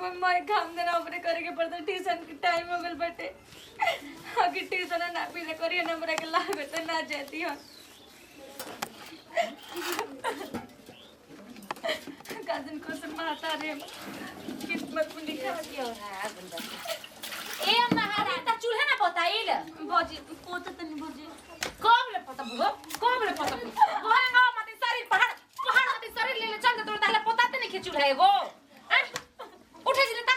कोई मैं काम देना अपने करे के पड़ता ट्यूशन के टाइम हो गल बटे आगे ट्यूशन ना भी करिए ना हमरा के लागे तो ना जाती हो काजन को से माता रे किस्मत में लिखा क्या हो रहा है बंदा ए महारा ता चूल्हा ना बताइल भौजी पोता तनी भौजी कब ले पता बुआ कब ले पता ओए ना मत शरीर पहाड़ मत शरीर ले चल तो ताले पता त नहीं के चूल्हा एगो उठे जिले ता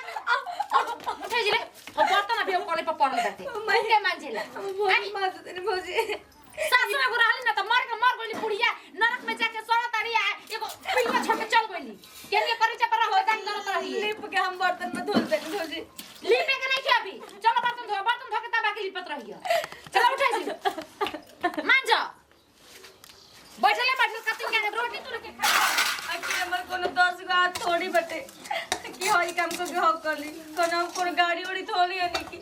उठे जिले अब बर्तन अभी कले पर पड़ल बाटे के मांझेला भौजी माता तनी भौजी सासु में गुराली ना त मर गइली बुढ़िया नरक में जाके सोना तारी एगो पिल्ला छोड़ के चल गइली केन के करी चपर हो जान नरक रही लिप के हम बर्तन में धुल देनी भौजी लिपे के नहीं के अभी चलो बर्तन धो के तबा के लिपत रहियो चलो उठे जी मान जा बैठले कतिन के रोटी तुर के खा आखिर हमर कोनो 10 गो हाथ थोड़ी बटे कि होई काम को के हो करली कोनो गाड़ी उड़ी थोड़ी है कि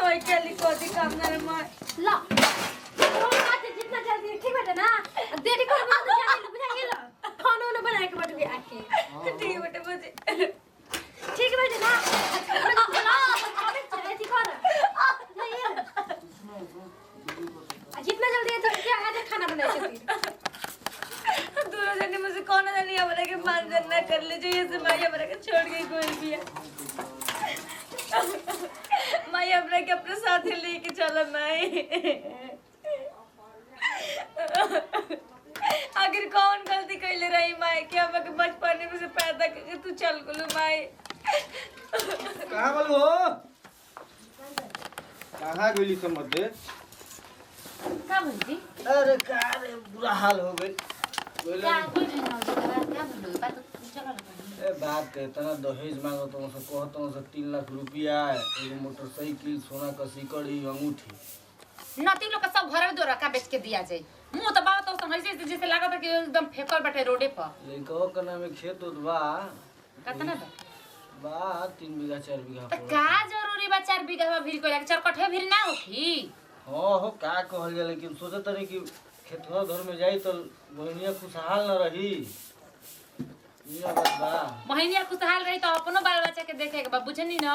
होई के ली कोदी काम ना मार ला जितना जल्दी ठीक बेटा ना देरी कर मत जाने बुझा गेला खाना न बना के बटुए आके ठीक बेटे मुझे ठीक बेटा ना ऐसी कर जितना जल्दी है क्या आज खाना बनाए फिर दोनों जने मुझे कौन जानी हमरा के मान ना कर ले जो ये से माई हमरा के छोड़ के कोई भी है माई हमरा के अपने साथ ही लेके चला माई आखिर कौन गलती कैले रही माई कि हमके बचपन में से पैदा करके तू चल गुलू माई कहाँ बोलू हो कहाँ गइली समझ दे का भइजी अरे का रे बुरा हाल हो गई क्या कोई नहीं ना क्या बोलो बात चलो ना ए बात के इतना दहेज मांगो तो से कहतो से 3 लाख रुपया एगो मोटरसाइकिल सोना का सिकड़ी अंगूठी नती लोग सब घर में दो रखा बेच के दिया जाए मुंह तो बात तो समझ जैसे लागत है कि एकदम फेकल बैठे रोडे पर लइकवा के नाम में खेत उत बा कितना बा 3 बीघा 4 बीघा तो का जरूरी बा 4 बीघा भीड़ को लेके 4 कट्ठे भीड़ ना होखी हां हो का कहल जा लेकिन सोचे तनी कि खेतवा घर में जाई तो बहनिया खुशहाल न रही ये बात बा बहनिया खुशहाल रही तो अपनो बाल बच्चा के देखे के बा बुझनी ना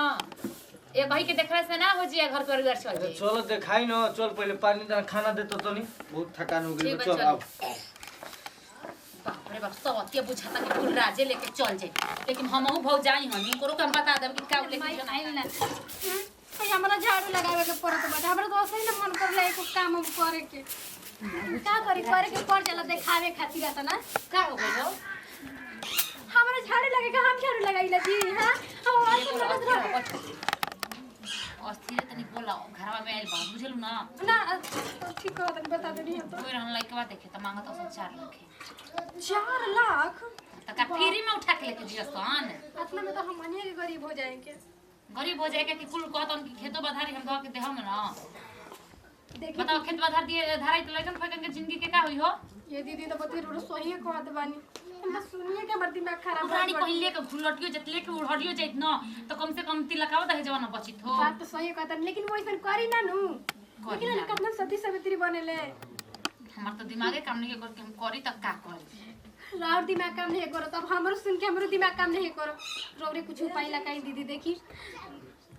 ए भाई के देखला से ना हो जी घर परिवार चल जाए चलो देखाई न चल पहले पानी दाना खाना दे तो तनी बहुत थकान हो गई चल अब बाप रे बाप सब के बुझाता कि फूल राजे लेके चल जाए लेकिन हमहु भौ जाई हनी करो के हम बता देब कि का लेके जन आइल ना भाई हमरा झाड़ू लगावे के पड़त बा हमरा तो सही ना मन करले एको काम हम करे के का करे के पड़ जाला देखावे खातिर आता ना का हो गइलो हमरा झाड़ू लगे के हम झाड़ू लगाइला जी हां हम ऐसे लगत रह अस्थिर तनी बोला घरवा में आइल बा बुझलु ना ना ठीक हो तनी बता देनी हम तो कोई रहन लइकवा देखे त मांगत औसन 4 लाख 4 लाख त का फ्री में उठा के लेके दियसन अतना में तो हम अनिए के गरीब हो जाएंगे गरीब हो जाए के कि कुल कहतन कि खेतो बधारी हम धो के देहम ना देखिए बताओ खेत बधार दिए धाराई त लइकन फकन के जिंदगी के का होई हो ये दीदी तो बती रोड सोही कहत बानी हम तो सुनिए के हमर दिमाग खराब रानी पहिले के घुलटियो जत लेके उड़ियो जाइत न तो कम से कम तिलकाव दहे जवाना बचित हो बात तो सही कहत लेकिन वो ऐसा करी ना नु लेकिन कितना सती सवित्री बनेले हमर तो दिमागे काम नहीं कर के हम करी त का करी राउर दिमाग काम नहीं करो तब हमरो सुन के हमरो दिमाग काम नहीं करो रोरे कुछ उपाय लगाई दीदी देखी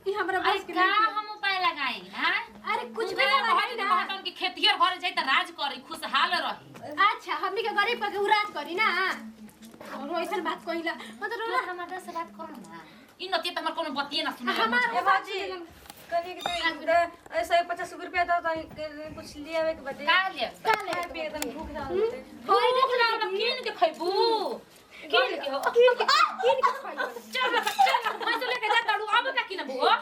ई हमरा बस के का हम उपाय लगाई हां अरे कुछ भी ना लगाई ना कहतन कि खेतियर घर जाई त राज करी खुशहाल रही अच्छा हमनी के गरीब के उराज करी ना और ऐसा बात कहिला मतलब तो हमरा से बात करो ना ई नती त हमर कोनो बतिए ना सुने हमार ए बाजी कनी के ऐसा 50 रुपया दो तो कुछ ले आवे के बटे का ले का ले पे एकदम भूख लागल होई देख ला हम किन के खइबू किन के हो किन के खाई चल मैं तो लेके जाता हूं अब का किन बुआ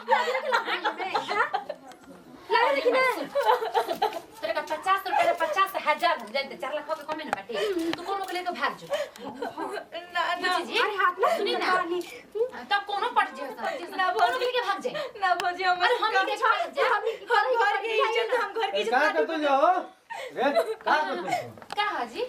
लगा देखी ना तेरे का 50 रुपया 50,000 हो जाए 4 लाख के कमे ना बाटे तू कोनो के लेके भाग जो ना ना अरे हाथ ना सुनी ना पानी तब कोनो पट जे ना कोनो के भाग जाए ना भौजी हम अरे हम देख हम घर की इज्जत हम घर की का इज्जत करतो जाओ रे का करतो का हाजी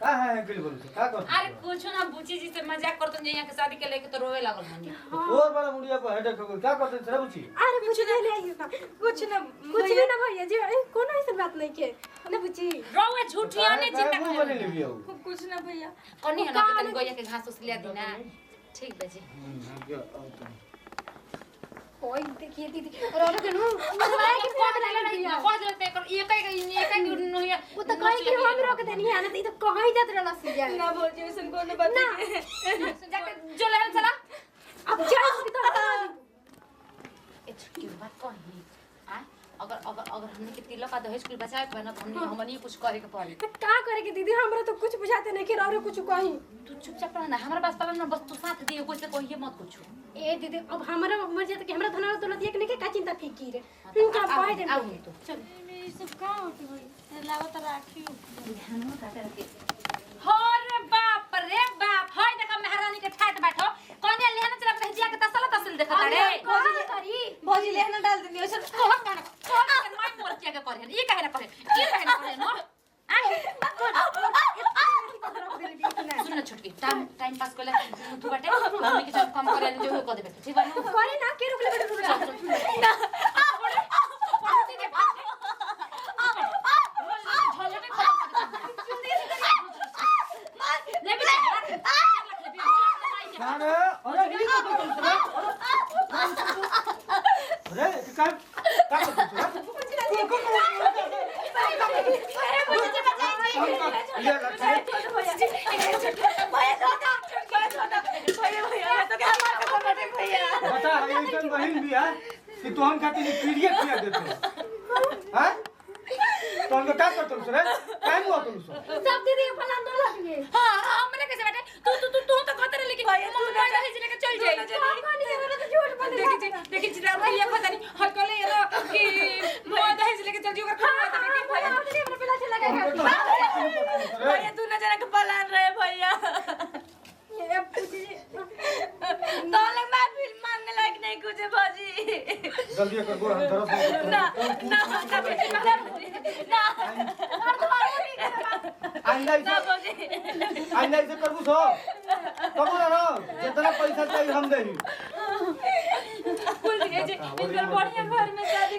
का है बिल बोल का करतो अरे कुछ ना बुची जी से मजाक करतन जे यहाँ के शादी के लेके तो रोवे लागल हनी और बड़ा मुड़िया को हेडेक हो क्या करतो रे बुची अरे कुछ नहीं ले ना कुछ ना कुछ भी ना भैया जी कोनो ऐसा बात नहीं के ना बुची रोवे झूठिया ने चिंता कर कर ले लियो कुछ ना भैया कनी है ना तनी गोया के घास उस लिया दी ना ठीक बे जी आगे आओ तुम ओए देखिए दीदी रोरे के नु मरवाए के फोन लगा दिया कह देते कर एक नोया वो तो कहीं के हम रोक देनी है ना तो कहीं जात रहला सिया ना भौजी ऐसन कोनो बात नहीं जाके जो ले चला अब जा तो ए छुट्टी बात कही आ अगर हमने के तिलक का दहेज कुल बचाए के ना हमनी कुछ करे के पड़ी का करे के दीदी हमरा तो कुछ बुझाते नहीं कि रोरे कुछ कहीं तू चुपचाप रह ना हमरा पास पालन ना बस तू साथ दियो कोई से कहिए मत कुछ ए दीदी अब हमरा मर जात कि हमरा धना तो लतिया के नहीं का चिंता फिकी रे उनका पाए दे आओ तो चल ये सब का होती भाई लागत राखी ध्यान में काटे रखे हो रे बाप हाय देखा महारानी के ठाट बैठो कोने लेना चला भेजिया के तसल देखा रे करी भौजी लेहना डाल देनी ऐसन कोन मार मोर किया के करे ई काहे ना करे ई काहे ना करे नो सुन छुटकी टाइम पास करले तू बाटे हमनी के सब काम करे जो कर देबे ठीक बा ना करे ना के रुकले बेटे रुक ना पढ़ती दे झलटे खत्म ले भी अरे अरे ये क्या कर तुम अरे क्या कर बता ऐसा बहन भी है कि तू हम खाती पीड़िया खिया देते हैं तो हम क्या करते हैं रे क्या हुआ तुम सब दीदी फलान दो लगे हां हमने कैसे बेटे तू तो कहते रहे लेकिन मम्मा दहेज लेके चल जाए कहानी है मेरा तो झूठ बोल देखी चित्रा भैया पता नहीं हर कले रो कि मम्मा दहेज लेके चल जाओ खाना देवे कि भैया हमने अपने पिला चला गया भैया तू ना जना के पलान रहे भैया ये पूछी तो लग मैं फिल्म मांगने लायक नहीं कुछ है भौजी जल्दी कर गोड़ हम तरफ ना आइंदा ना भौजी ऐसे करबू सो कबू ना जितना पैसा चाहिए हम देही बोल दिए जी इनकर बढ़िया घर में शादी